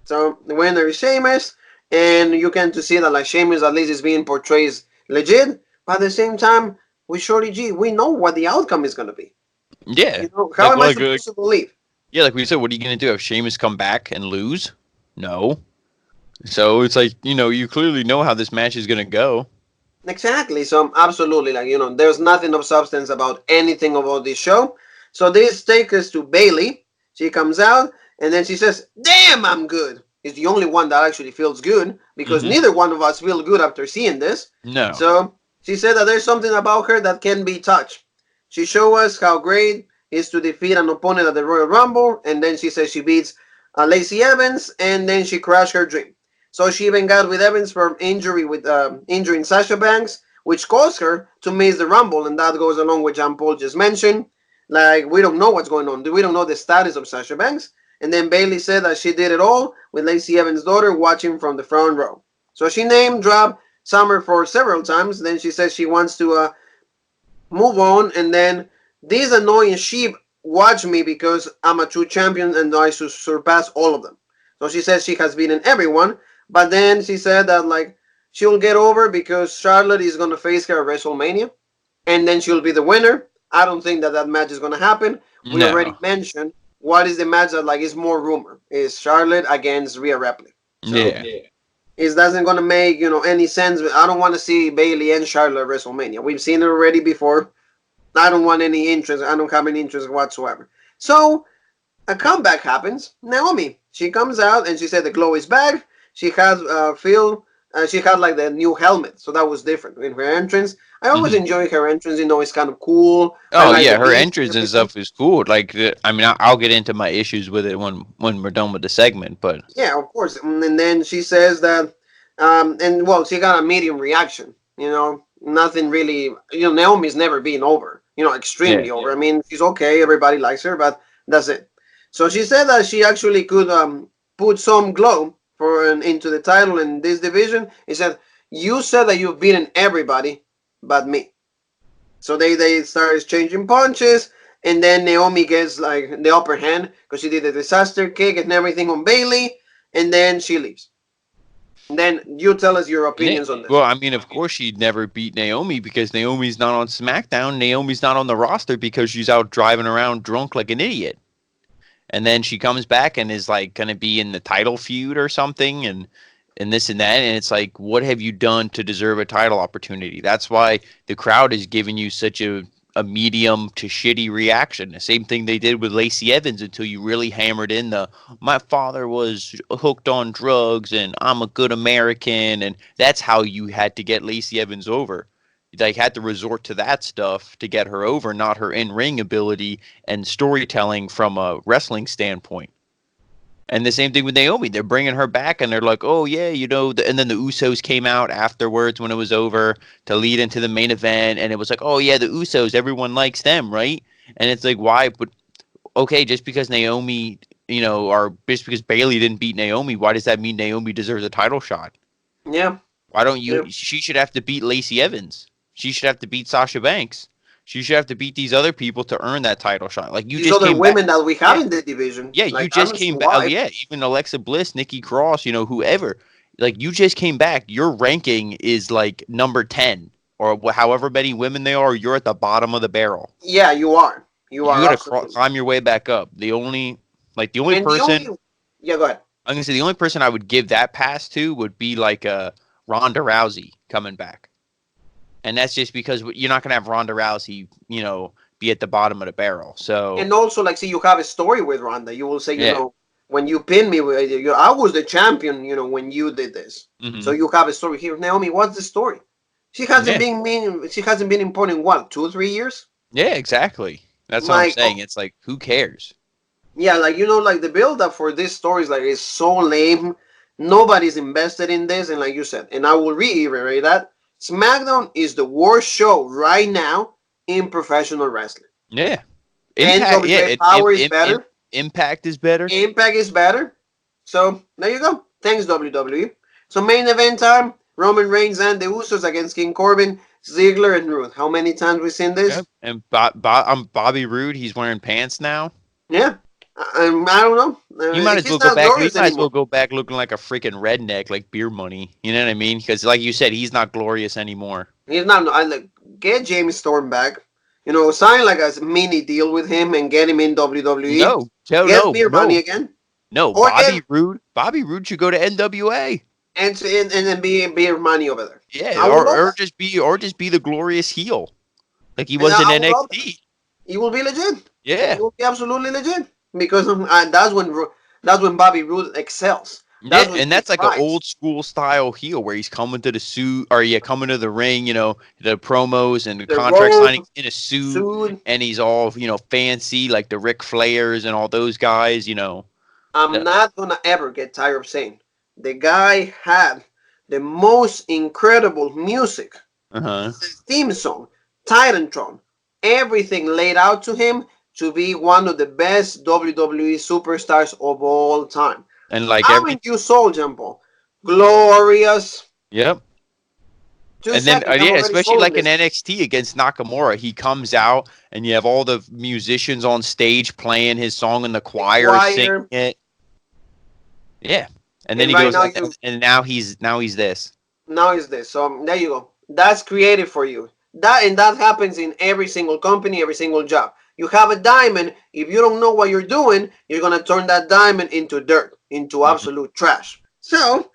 Speaker 2: So the winner is Sheamus, and you can to see that like Sheamus at least is being portrayed legit, but at the same time with Shorty G, we know what the outcome is gonna be.
Speaker 1: yeah.
Speaker 2: How
Speaker 1: Like
Speaker 2: am
Speaker 1: well,
Speaker 2: I
Speaker 1: like
Speaker 2: supposed to believe?
Speaker 1: yeah, like we said, what are you gonna do? Have Sheamus come back and lose? No. So it's like you clearly know how this match is gonna go.
Speaker 2: Exactly. So absolutely, there's nothing of substance about anything about this show. So this takes us to Bayley. She comes out and then she says, "Damn, I'm good." Is the only one that actually feels good because
Speaker 1: Hmm.
Speaker 2: neither one of us feel good after seeing this.
Speaker 1: No.
Speaker 2: So she said that there's something about her that can be touched. She showed us how great it is to defeat an opponent at the Royal Rumble, and then she says she beats Lacey Evans, and then she crashed her dream. So she even got with Evans for injury with injuring Sasha Banks, which caused her to miss the Rumble, and that goes along with Jean Paul just mentioned. Like we don't know what's going on. We don't know the status of Sasha Banks. And then Bayley said that she did it all with Lacey Evans' daughter watching from the front row. So she name dropped Summer for several times. Then she says she wants to move on, and then these annoying sheep watch me because I'm a true champion and I surpass all of them. So she says she has beaten everyone, but then she said that like she'll get over because Charlotte is gonna face her at WrestleMania, and then she'll be the winner. I don't think that match is gonna happen. We already
Speaker 1: No.
Speaker 2: mentioned what is the match that like is more rumor is Charlotte against Rhea Ripley. So
Speaker 1: Yeah.
Speaker 2: it doesn't gonna make any sense. I don't want to see Bayley and Charlotte at WrestleMania. We've seen it already before. I don't want any interest. I don't have any interest whatsoever. So a comeback happens. Naomi, she comes out and she said the glow is back. She has Phil. She had like the new helmet, so that was different in her entrance. I always
Speaker 1: Hmm.
Speaker 2: enjoy her entrance. It's kind of cool. I
Speaker 1: Oh
Speaker 2: like
Speaker 1: yeah,
Speaker 2: the
Speaker 1: her
Speaker 2: beats and
Speaker 1: entrance and
Speaker 2: everything.
Speaker 1: stuff is cool. Like I mean, I'll get into my issues with it when we're done with the segment. But
Speaker 2: Yeah, of course. And then she says that, and well, she got a medium reaction. Nothing really. Naomi's never been over.
Speaker 1: yeah,
Speaker 2: Extremely over. I mean, she's okay. Everybody likes her, but that's it. So she said that she actually could put some glow into the title in this division. He said, "You said that you've beaten everybody, but me." So they start exchanging punches, and then Naomi gets like the upper hand because she did the disaster kick and everything on Bayley, and then she leaves. And then you tell us your
Speaker 1: yeah.
Speaker 2: opinions on this.
Speaker 1: Well, I mean, of course she'd never beat Naomi because Naomi's not on SmackDown. Naomi's not on the roster because she's out driving around drunk like an idiot. And then she comes back and is like going to be in the title feud or something, and this and that. And it's like, what have you done to deserve a title opportunity? That's why the crowd is giving you such a medium to shitty reaction. The same thing they did with Lacey Evans until you really hammered in the my father was hooked on drugs and I'm a good American, and that's how you had to get Lacey Evans over. They had to resort to that stuff to get her over, not her in ring ability and storytelling from a wrestling standpoint. And the same thing with Naomi. They're bringing her back, and they're like, oh, yeah, and then the Usos came out afterwards when it was over to lead into the main event, and it was like, oh, yeah, the Usos, everyone likes them, right? And it's like, why? But, okay, just because Naomi, or just because Bayley didn't beat Naomi, why does that mean Naomi deserves a title shot?
Speaker 2: Yeah.
Speaker 1: Why don't you?
Speaker 2: Yeah.
Speaker 1: She should have to beat Lacey Evans. She should have to beat Sasha Banks. She should have to beat these other people to earn that title shot. Like, you
Speaker 2: These
Speaker 1: just
Speaker 2: other
Speaker 1: came back.
Speaker 2: women that we have
Speaker 1: Yeah.
Speaker 2: in the division.
Speaker 1: Yeah,
Speaker 2: Like,
Speaker 1: you
Speaker 2: I
Speaker 1: just
Speaker 2: don't see
Speaker 1: came back. Oh,
Speaker 2: why.
Speaker 1: yeah, even Alexa Bliss, Nikki Cross, whoever. Like, you just came back. Your ranking is like number 10 or however many women they are. You're at the bottom of the barrel.
Speaker 2: Yeah, you are. You
Speaker 1: You
Speaker 2: are
Speaker 1: got to
Speaker 2: absolutely.
Speaker 1: climb your way back up. The only
Speaker 2: And
Speaker 1: person,
Speaker 2: yeah, go ahead.
Speaker 1: I'm going to say the only person I would give that pass to would be like Ronda Rousey coming back. And that's just because you're not going to have Ronda Rousey, be at the bottom of the barrel. So,
Speaker 2: And also, like, see, you have a story with Ronda. You will say,
Speaker 1: yeah.
Speaker 2: when you pinned me, I was the champion, when you did this.
Speaker 1: Mhm.
Speaker 2: So you have a story here. Naomi, what's the story? She hasn't
Speaker 1: Yeah.
Speaker 2: been important, what, 2-3 years?
Speaker 1: Yeah, exactly. That's what I'm
Speaker 2: Like,
Speaker 1: saying. It's like, who cares?
Speaker 2: yeah, like, like the build up for this story is so lame. Nobody's invested in this, and like you said, and I will reiterate that SmackDown is the worst show right now in professional wrestling.
Speaker 1: Yeah.
Speaker 2: Impact, NWA Power is better.
Speaker 1: Impact is better.
Speaker 2: Impact is better. So there you go. Thanks, WWE. So main event time: Roman Reigns and the Usos against King Corbin, Ziggler, and Rude. How many times we seen this?
Speaker 1: Yep. And Bobby Roode. He's wearing pants now.
Speaker 2: Yeah, I don't know.
Speaker 1: You might as
Speaker 2: He's
Speaker 1: well go
Speaker 2: not
Speaker 1: back. You
Speaker 2: glorious
Speaker 1: might as
Speaker 2: anymore.
Speaker 1: well go back looking like a freaking redneck, like Beer Money. You know what I mean? Because, like you said, he's not glorious anymore.
Speaker 2: He's not. I like get James Storm back. Sign like a mini deal with him and get him in WWE. Get Beer Money again.
Speaker 1: No,
Speaker 2: Or
Speaker 1: Bobby Roode. Bobby Roode should go to NWA.
Speaker 2: And then be Beer Money over there.
Speaker 1: Yeah, or just be the glorious heel, like he was in NXT.
Speaker 2: He will be legit.
Speaker 1: Yeah,
Speaker 2: He will be absolutely legit because that's when Bobby Roode excels.
Speaker 1: Yeah, and that's like an old school style heel where he's coming to the suit, or coming to the ring, the promos and the contract signing in a suit, and he's all, fancy like the Ric Flairs and all those guys,
Speaker 2: I'm not gonna ever get tired of saying the guy had the most incredible music, the theme song, Titantron, everything laid out to him to be one of the best WWE superstars of all time.
Speaker 1: And like
Speaker 2: haven't you sold, Jumbo? Glorious.
Speaker 1: Yep. And then especially like in NXT against Nakamura, he comes out and you have all the musicians on stage playing his song in the choir singing it. Yeah. And then he goes and now he's this.
Speaker 2: Now he's this. So there you go. That's creative for you. That happens in every single company, every single job. You have a diamond. If you don't know what you're doing, you're gonna turn that diamond into dirt, into absolute trash. So,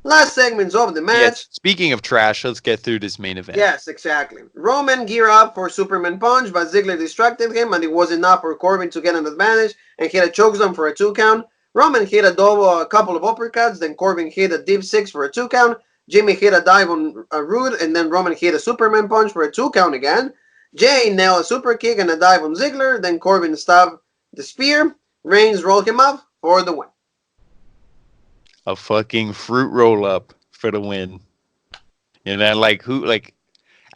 Speaker 2: last segments of the match.
Speaker 1: Yes, speaking of trash, let's get through this main event.
Speaker 2: Yes, exactly. Roman geared up for Superman Punch, but Ziggler distracted him, and it was enough for Corbin to get an advantage and hit a chokeslam for a 2 count. Roman hit a couple of uppercuts, then Corbin hit a deep 6 for a 2 count. Jimmy hit a dive on Rude, and then Roman hit a Superman Punch for a 2 count again. Jay nailed a super kick and a dive on Ziggler. Then Corbin stabbed the spear. Reigns rolled him up for the win.
Speaker 1: A fucking fruit roll up for the win.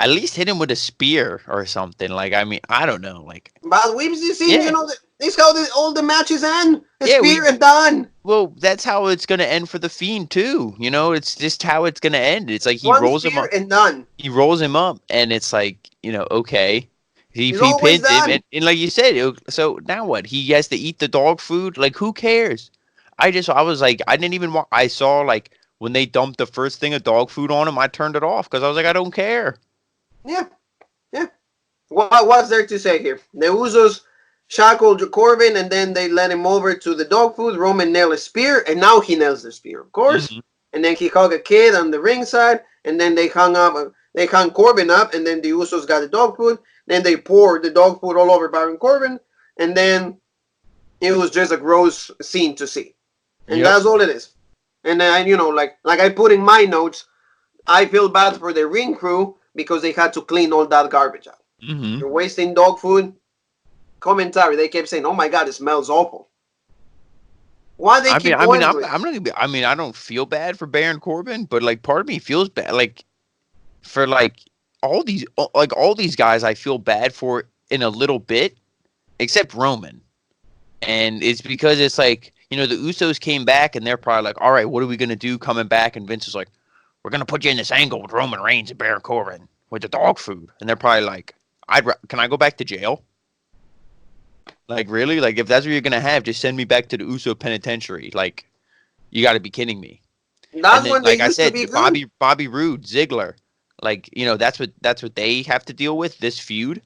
Speaker 1: At least hit him with a spear or something. Like, I mean, I don't know. Like,
Speaker 2: but we've seen, this how all the matches end. A spear and done.
Speaker 1: Well, that's how it's gonna end for the Fiend too. It's just how it's gonna end. It's like he rolls him up
Speaker 2: and done.
Speaker 1: He rolls him up, and it's like, okay. He pins him, and like you said, so now what? He has to eat the dog food. Like, who cares? I was like, I didn't even want. I saw like when they dumped the first thing of dog food on him, I turned it off because I was like, I don't care.
Speaker 2: Yeah. What's there to say here? The Usos shackled Corbin, and then they let him over to the dog food. Roman nailed a spear, and now he nails the spear, of course. Mm-hmm. And then he hugged a kid on the ringside, and then they hung Corbin up, and then the Usos got the dog food. Then they poured the dog food all over Baron Corbin, and then it was just a gross scene to see. And that's all it is. And then, like I put in my notes, I feel bad for the ring crew because they had to clean all that garbage out.
Speaker 1: Mm-hmm.
Speaker 2: They're wasting dog food. Commentary, they kept saying, "Oh my God, it smells awful." Why they keep going
Speaker 1: I'm
Speaker 2: with
Speaker 1: not
Speaker 2: this?
Speaker 1: gonna be. I mean, I don't feel bad for Baron Corbin, but like part of me feels bad, like for like all these guys. I feel bad for in a little bit, except Roman, and it's because it's like the Usos came back and they're probably like, all right, what are we gonna do coming back? And Vince is like, we're gonna put you in this angle with Roman Reigns and Baron Corbin with the dog food, and they're probably like, can I go back to jail? Like really? Like if that's what you're gonna have, just send me back to the Uso penitentiary. Like you got to be kidding me. And
Speaker 2: That's
Speaker 1: then,
Speaker 2: when they
Speaker 1: like I
Speaker 2: used to be
Speaker 1: said,
Speaker 2: good.
Speaker 1: Bobby Roode, Ziggler, like that's what they have to deal with this feud.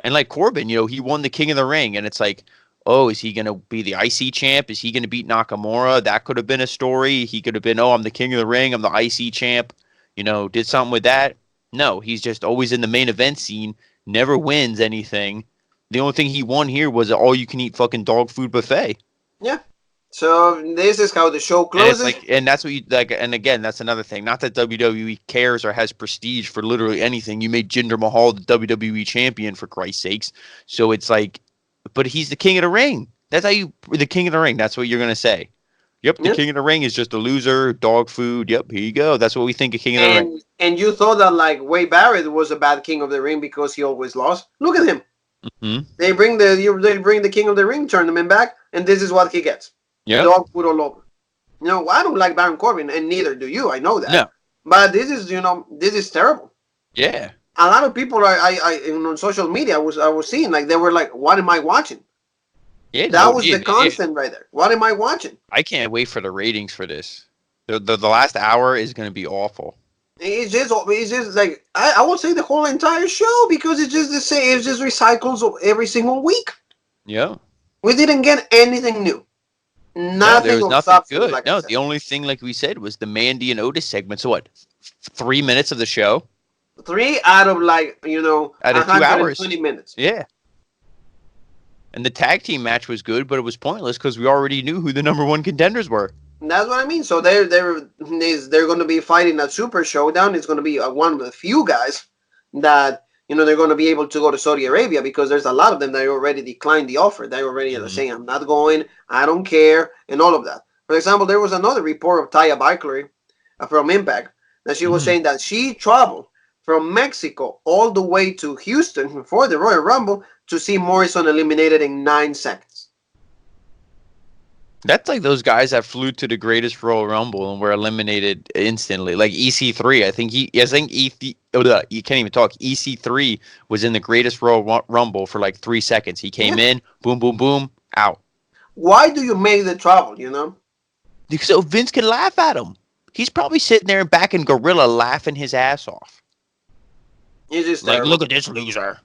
Speaker 1: And like Corbin, he won the King of the Ring, and it's like, oh, is he gonna be the IC champ? Is he gonna beat Nakamura? That could have been a story. He could have been, oh, I'm the King of the Ring, I'm the IC champ. Did something with that. No, he's just always in the main event scene, never wins anything. The only thing he won here was an all-you-can-eat fucking dog food buffet.
Speaker 2: Yeah. So this is how the show
Speaker 1: And it's
Speaker 2: closes.
Speaker 1: like, and that's what you like. And again, that's another thing. Not that WWE cares or has prestige for literally anything. You made Jinder Mahal the WWE champion, for Christ's sakes. So it's like, but he's the king of the ring. That's how the king of the ring. That's what you're gonna say. Yep, the
Speaker 2: Yeah.
Speaker 1: king of the ring is just a loser, dog food. Yep, here you go. That's what we think of king of the ring.
Speaker 2: And you thought that like Wade Barrett was a bad king of the ring because he always lost. Look at him.
Speaker 1: Mm-hmm.
Speaker 2: They bring the king of the ring tournament back, and this is what he gets.
Speaker 1: Yep.
Speaker 2: Dog food all over. I don't like Baron Corbin, and neither do you. I know that.
Speaker 1: No.
Speaker 2: But this is terrible.
Speaker 1: Yeah.
Speaker 2: A lot of people on social media I was seeing like they were like, what am I watching?
Speaker 1: Yeah.
Speaker 2: That was the constant right there. What am I watching?
Speaker 1: I can't wait for the ratings for this. The last hour is going to be awful.
Speaker 2: It's just like I would say the whole entire show because it's just the same. It's just recycles of every single week.
Speaker 1: Yeah.
Speaker 2: We didn't get anything new.
Speaker 1: No, there was
Speaker 2: Of
Speaker 1: nothing
Speaker 2: substance,
Speaker 1: good.
Speaker 2: like
Speaker 1: No, the only thing, like we said, was the Mandy and Otis segment. So what? 3 minutes of the show
Speaker 2: 3 out of
Speaker 1: out of 2 hours.
Speaker 2: 120 minutes.
Speaker 1: Yeah. And the tag team match was good, but it was pointless because we already knew who the number one contenders were.
Speaker 2: And that's what I mean. So they're going to be fighting a Super Showdown. It's going to be one of the few guys that they're going to be able to go to Saudi Arabia because there's a lot of them that already declined the offer. They already saying, I'm not going, I don't care, and all of that. For example, there was another report of Taya Valkyrie from Impact that she was saying that she traveled from Mexico all the way to Houston for the Royal Rumble to see Morrison eliminated in 9 seconds.
Speaker 1: That's like those guys that flew to the greatest Royal Rumble and were eliminated instantly. Like EC3, I think you can't even talk. EC3 was in the greatest Royal Rumble for like 3 seconds. He came in, boom, boom, boom, out.
Speaker 2: Why do you make the travel,
Speaker 1: So Vince can laugh at him. He's probably sitting there back in Gorilla laughing his ass off.
Speaker 2: It's just
Speaker 1: like,
Speaker 2: terrible.
Speaker 1: look at this loser.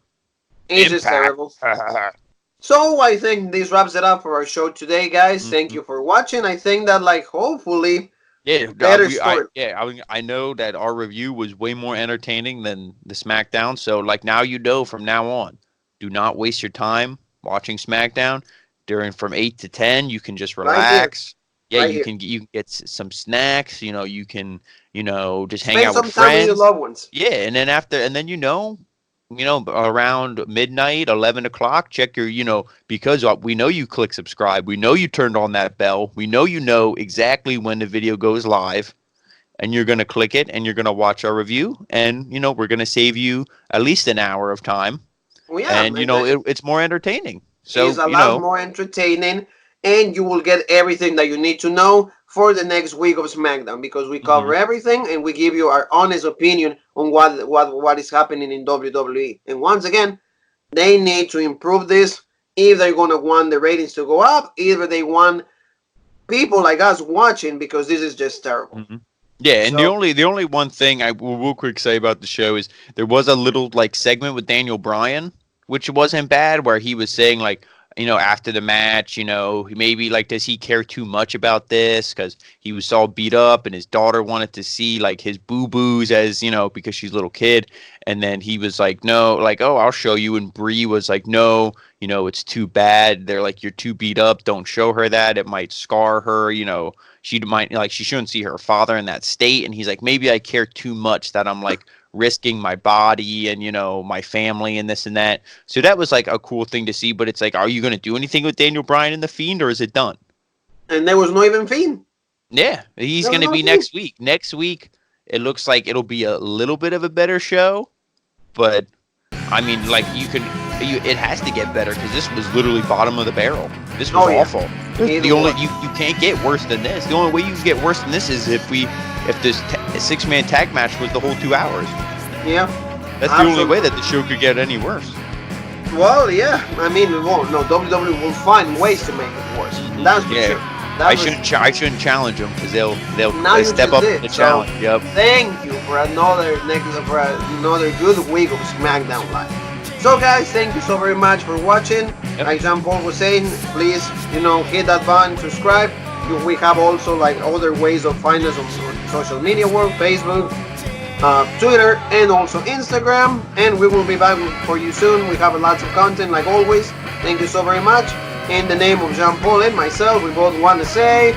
Speaker 2: It's just terrible. So I think this wraps it up for our show today, guys. Thank you for watching. I think that hopefully better story.
Speaker 1: I know that our review was way more entertaining than the Smackdown. So now from now on, do not waste your time watching Smackdown. From 8 to 10, you can just relax. You can get some snacks. You can just hang out with friends. Spend some time with
Speaker 2: your loved ones.
Speaker 1: Yeah, and then around midnight, 11 o'clock, check your, because we know you click subscribe. We know you turned on that bell. We know exactly when the video goes live, and you're going to click it and you're going to watch our review. And, we're going to save you at least an hour of time.
Speaker 2: Well, yeah,
Speaker 1: and, it's more entertaining. So,
Speaker 2: it's a lot more entertaining, and you will get everything that you need to know for the next week of SmackDown because we cover everything and we give you our honest opinion on what is happening in WWE. And once again, they need to improve this if they're going to want the ratings to go up, either they want people like us watching because this is just terrible.
Speaker 1: Yeah, and the only one thing I will quick say about the show is there was a little segment with Daniel Bryan, which wasn't bad, where he was saying after the match, maybe does he care too much about this? Because he was all beat up and his daughter wanted to see his boo-boos as, because she's a little kid. And then he was like, no, oh, I'll show you. And Brie was like, no, it's too bad. They're like, you're too beat up. Don't show her that. It might scar her. She might she shouldn't see her father in that state. And he's like, maybe I care too much that I'm risking my body and my family and this and that. So that was a cool thing to see, but it's are you going to do anything with Daniel Bryan and the Fiend, or is it done?
Speaker 2: And there was no even Fiend.
Speaker 1: Yeah, he's
Speaker 2: There was
Speaker 1: going to
Speaker 2: no
Speaker 1: be
Speaker 2: Fiend.
Speaker 1: next week. Next week, it looks like it'll be a little bit of a better show, but I mean, like it has to get better because this was literally bottom of the barrel. This was awful. The only you can't get worse than this. The only way you can get worse than this is if this 6-man tag match was the whole 2 hours.
Speaker 2: Yeah,
Speaker 1: that's the only way that the show could get any worse.
Speaker 2: Well, yeah, I mean, it won't. No, WWE will find ways to make it worse. That's for sure.
Speaker 1: I shouldn't challenge them because they'll step up to the challenge.
Speaker 2: Yep. Thank you for another good week of SmackDown Live. So guys, thank you so very much for watching. Yep. Like Jean Paul was saying, please hit that button, subscribe. We have also like other ways of finding us on social media world, Facebook, Twitter, and also Instagram. And we will be back for you soon. We have lots of content like always. Thank you so very much. In the name of Jean Paul and myself, we both want to say...